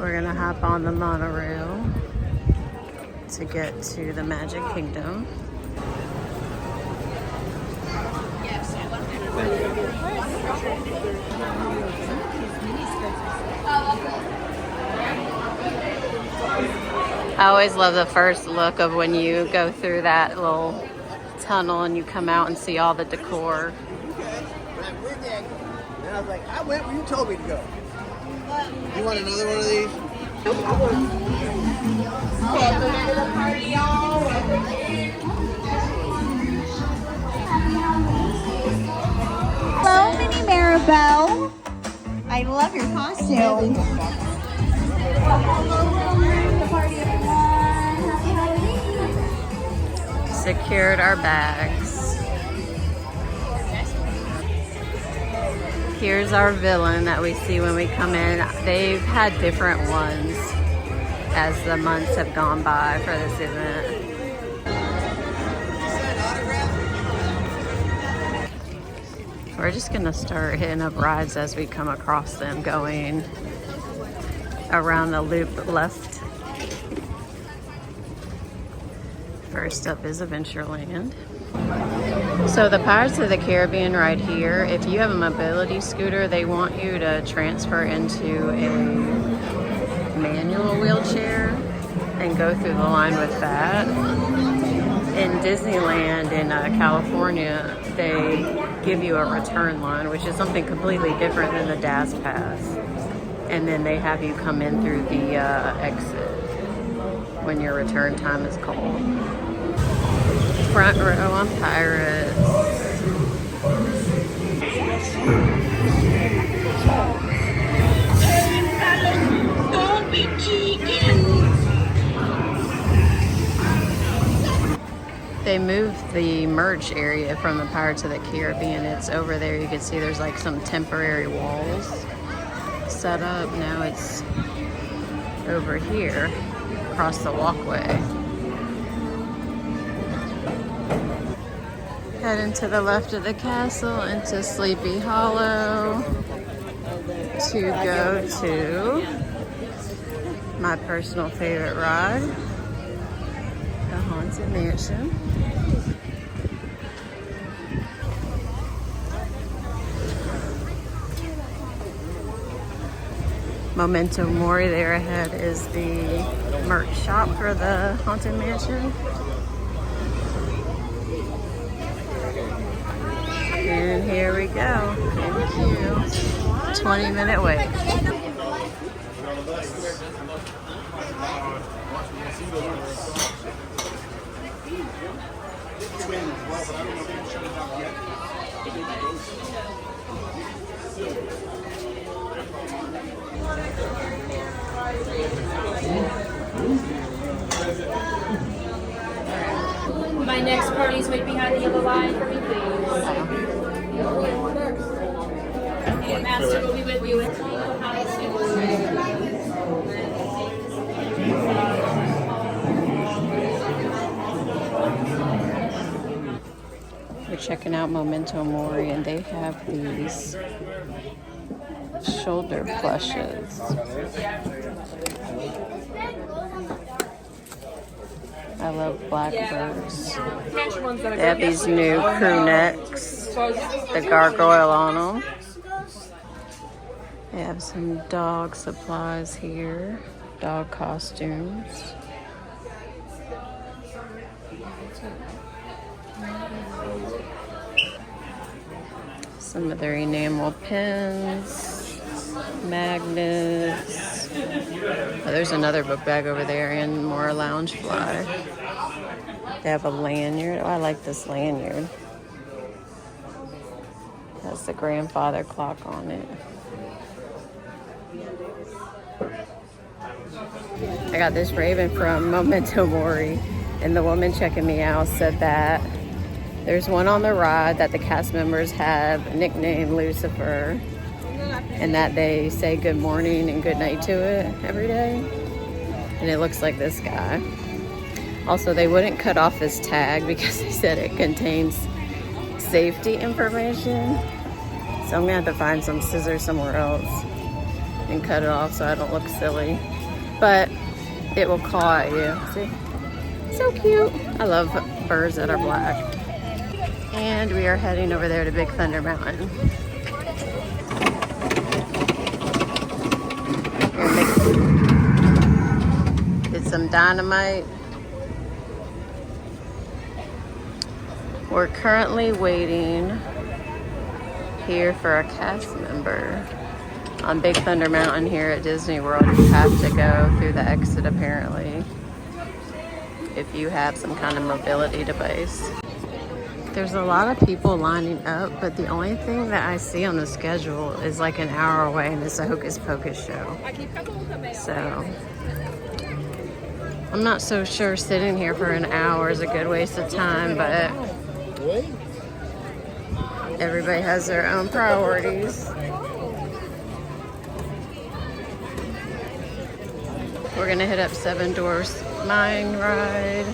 We're gonna hop on the monorail to get to the Magic Kingdom. I always love the first look of when you go through that little tunnel and you come out and see all the decor. And I was like, I went where you told me to go. You want another one of these? Welcome to the party, y'all. Hello, Minnie Maribel. I love your costume. Secured our bags. Here's our villain that we see when we come in. They've had different ones as the months have gone by for this event. We're just gonna start hitting up rides as we come across them, going around the loop left. First up is Adventureland. So the Pirates of the Caribbean right here, if you have a mobility scooter, they want you to transfer into a manual wheelchair and go through the line with that. In Disneyland in California, they give you a return line, which is something completely different than the DAS Pass. And then they have you come in through the exit when your return time is called. Front row on Pirates. They moved the merch area from the Pirates of the Caribbean. It's over there. You can see there's like some temporary walls set up. Now it's over here across the walkway. Heading to the left of the castle into Sleepy Hollow to go to my personal favorite ride, the Haunted Mansion. Memento Mori there ahead is the merch shop for the Haunted Mansion. And here we go. Thank you. 20-minute wait. My next party's right behind the yellow line for me, please. And Master will be with you. We're checking out Memento Mori, and they have these shoulder plushes. I love blackbirds. They have these new crew necks, the gargoyle on them. They have some dog supplies here, dog costumes. Some of their enamel pins, magnets. Oh, there's another book bag over there and more Loungefly. They have a lanyard. Oh, I like this lanyard. Has the grandfather clock on it. I got this raven from Memento Mori, and the woman checking me out said that there's one on the ride that the cast members have nicknamed Lucifer, and that they say good morning and good night to it every day. And it looks like this guy. Also, they wouldn't cut off his tag because they said it contains safety information. So I'm gonna have to find some scissors somewhere else. and cut it off so I don't look silly. But it will claw at you. See? So cute. I love birds that are black. And we are heading over there to Big Thunder Mountain. Get some dynamite. We're currently waiting here for a cast member. On Big Thunder Mountain here at Disney World, you have to go through the exit apparently if you have some kind of mobility device. There's a lot of people lining up, but the only thing that I see on the schedule is like an hour away, and it's a Hocus Pocus show. So I'm not so sure sitting here for an hour is a good waste of time, but everybody has their own priorities. We're gonna hit up Seven Dwarfs Mine Ride.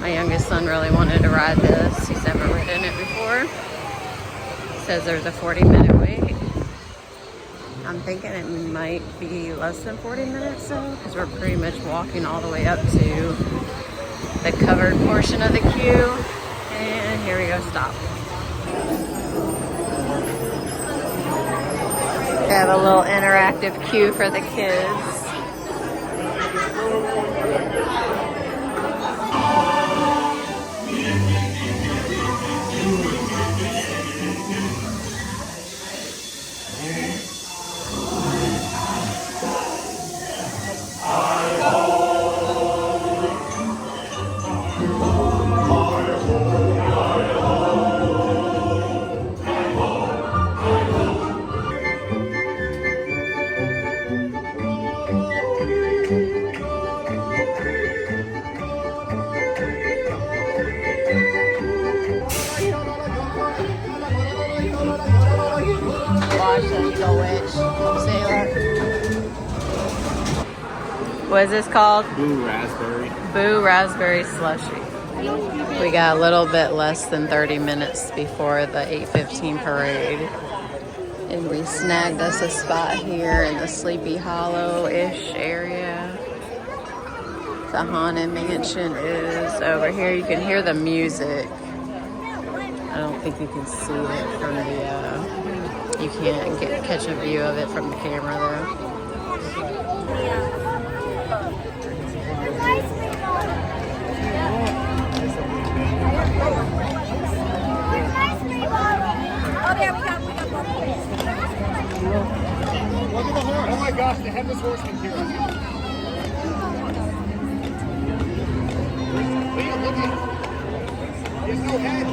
My youngest son really wanted to ride this. He's never ridden it before. Says there's a 40-minute wait. I'm thinking it might be less than 40 minutes though, because we're pretty much walking all the way up to the covered portion of the queue. And here we go, stop. They have a little interactive queue for the kids. What is this called? Boo Raspberry. Boo Raspberry Slushy. We got a little bit less than 30 minutes before the 8:15 parade. And we snagged us a spot here in the Sleepy Hollow-ish area. The Haunted Mansion is over here. You can hear the music. I don't think you can see it from the, you can't catch a view of it from the camera though. Look at the horse. Oh my gosh, the headless horseman here. Liam, look at it. There's no head.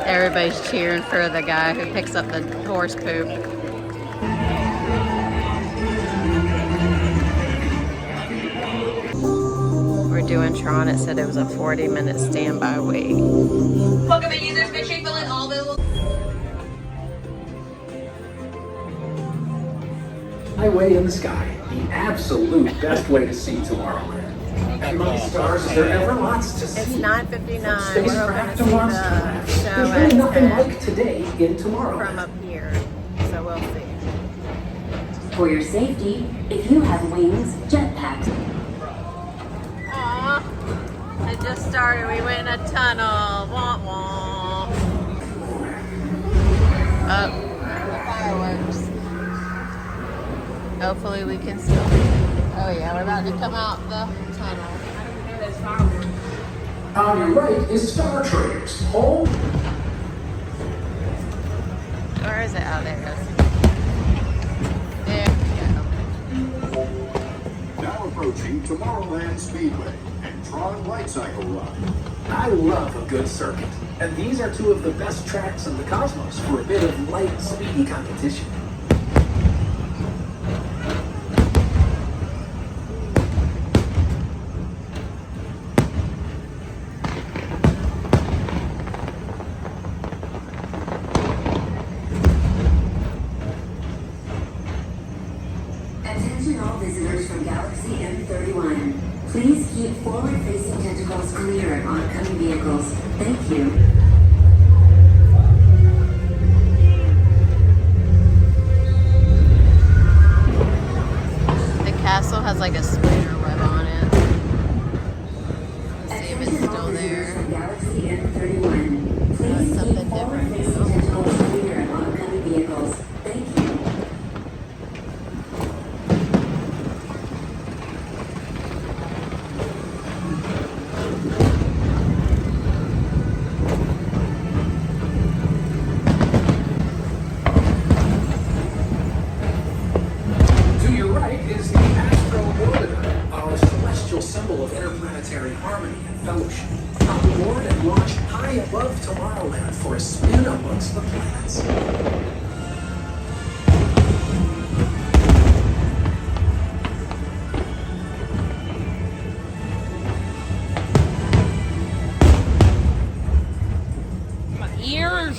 Everybody's cheering for the guy who picks up the horse poop. We're doing Tron. It said it was a 40-minute standby wait. Welcome in users, make sure you fill in all available. Highway in the sky, the absolute best way to see Tomorrowland. And many stars, is there ever lots to see? It's 9:59. Space We're craft going and to see monster. the show There's really nothing at 10 like today in Tomorrowland. from up here, so we'll see. For your safety, if you have wings, jetpacks. Aw, it just started. We went in a tunnel. Womp womp. Oh, the fireworks. Hopefully we can still. Oh yeah, we're about to come out the tunnel. On your right is Star Traders, home. Where is it? Oh, there it is. There we go. Now approaching Tomorrowland Speedway and Tron Light Cycle Run. I love a good circuit, and these are two of the best tracks in the cosmos for a bit of light, speedy competition. Attention all visitors from Galaxy M31. Please keep forward-facing tentacles clear of oncoming vehicles. Thank you. like a spider web on it. Let's see if it's still there. Galaxy M31. Please Something different now. and oncoming vehicles. Thank you. To your right is the Astro Orbiter, our celestial symbol of interplanetary harmony and fellowship. Come aboard and launch high above Tomorrowland for a spin amongst the planets. My ears.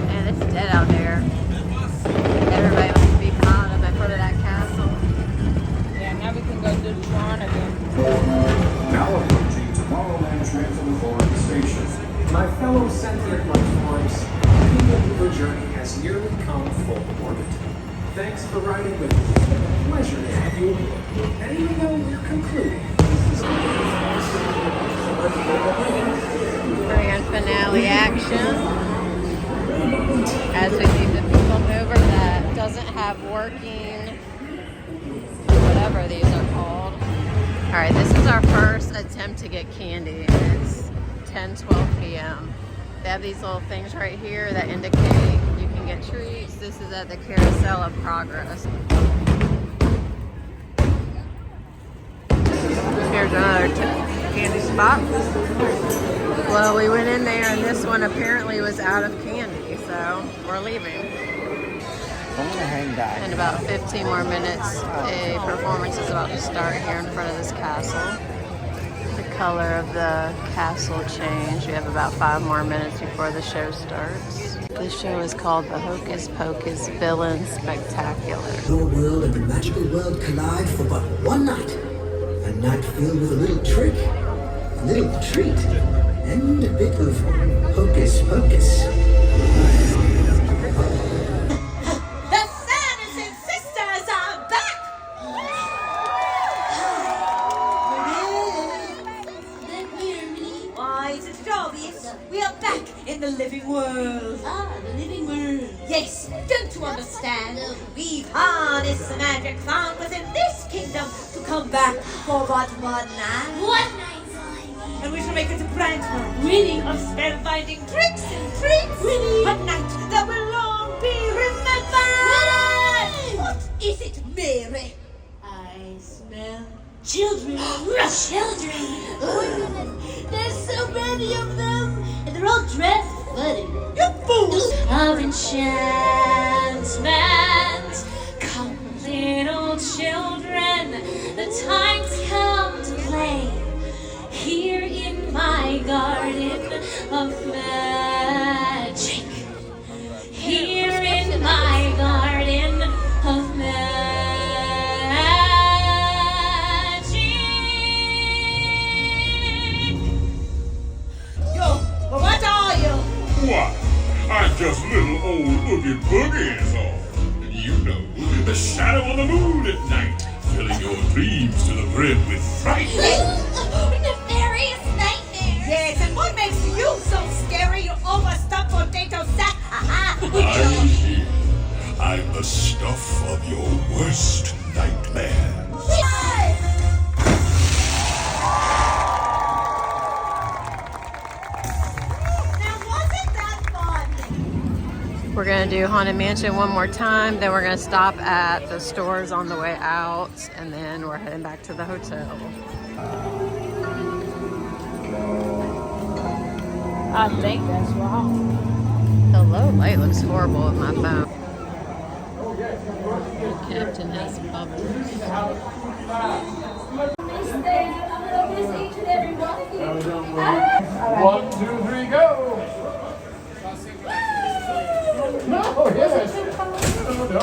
Man, it's dead out there. Everybody must be piled up in front of that castle. Yeah, now we can go do the Tron again. Now approaching Tomorrowland Transit Authority Station. My fellow sentient life forms, the People Mover journey has nearly come full orbit. Thanks for riding with me. It's been a pleasure to have you aboard. And even though we're concluding, Grand finale action. As we see the people mover that doesn't have working, whatever these are called. All right, this is our first attempt to get candy. It's 10:12 p.m. They have these little things right here that indicate you can get treats. This is at the Carousel of Progress. Here's another candy spot. Well, we went in there and this one apparently was out of candy, so we're leaving. In about 15 more minutes, a performance is about to start here in front of this castle. The color of the castle changed. We have about 5 more minutes before the show starts. The show is called the Hocus Pocus Villain Spectacular. Your world and the magical world collide for but one night. A night filled with a little trick, a little treat, and a bit of hocus pocus. The Sanderson sisters are back! Why, it's obvious. We are back in the living world. Ah, the living world. Yes, don't you understand? We've harnessed the magic found within this kingdom to come back for but one night. One night, and we shall make it a grand one. Winning of spellbinding tricks and treats. Winning. A night that will long be remembered. What is it, Mary? I smell children. Children. Oh, there's so many of them, and they're all dressed funny. You fools! Of enchantment, come little children, the time's come to play. Here in my garden of magic. Here in my garden of magic. Yo, what are you? What? I'm just little old Oogie Boogie is all. You know, the shadow on the moon at night, filling your dreams to the brim with fright. Nefarious nightmares. Yes, and what makes you so scary, you overstuffed potato sack? I'm here. I'm the stuff of your worst nightmares. Now, wasn't that fun? We're gonna do Haunted Mansion one more time, then we're gonna stop at the stores on the way out, and then we're heading back to the hotel. I think that's wrong. The low light looks horrible with my phone. The captain has bubbles. One, two, three, go! No, yes. No.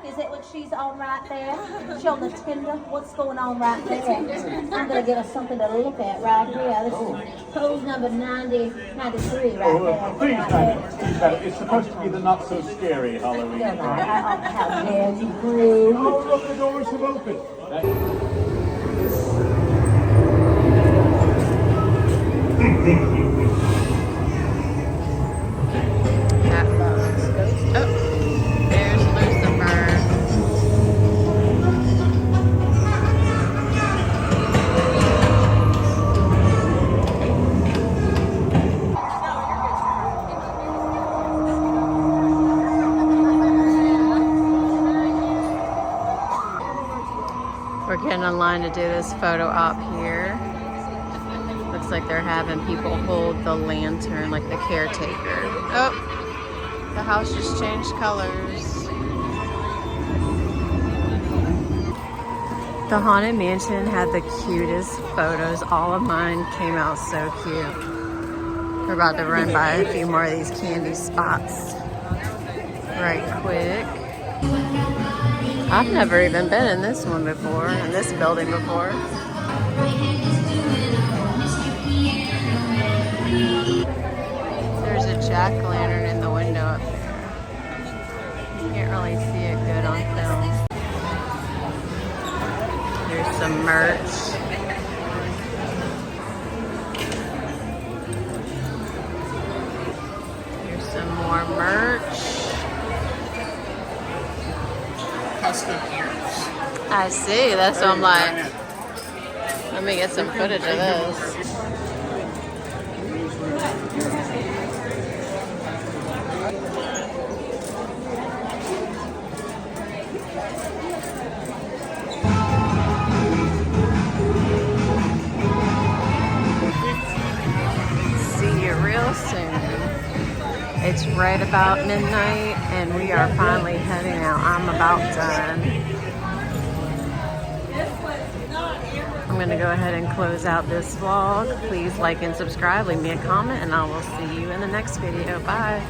Is it what she's on right there? She on the tender? What's going on right there? I'm gonna give us something to look at right here. This is Pose number 90, 93 right Oh, there. please, madam. Please, madam. It's supposed to be the not so scary Halloween. How dare you, please? Oh, look, the doors have opened. That looks. Oh, there's Lucifer. We're getting in line to do this photo op here. Looks like they're having people hold the lantern, like the caretaker. Oh, the house just changed colors. The Haunted Mansion had the cutest photos. All of mine came out so cute. We're about to run by a few more of these candy spots right quick. I've never even been in this one before, in this building before. There's a jack-o'-lantern in the window up there. You can't really see it good on film. There's some merch. Here's some more merch. Custom ears. I see, that's what I'm like. Let me get some footage of this. See you real soon. It's right about midnight and we are finally heading out. I'm about done. I'm going to go ahead and close out this vlog. Please like and subscribe, leave me a comment, and I will see you in the next video. Bye.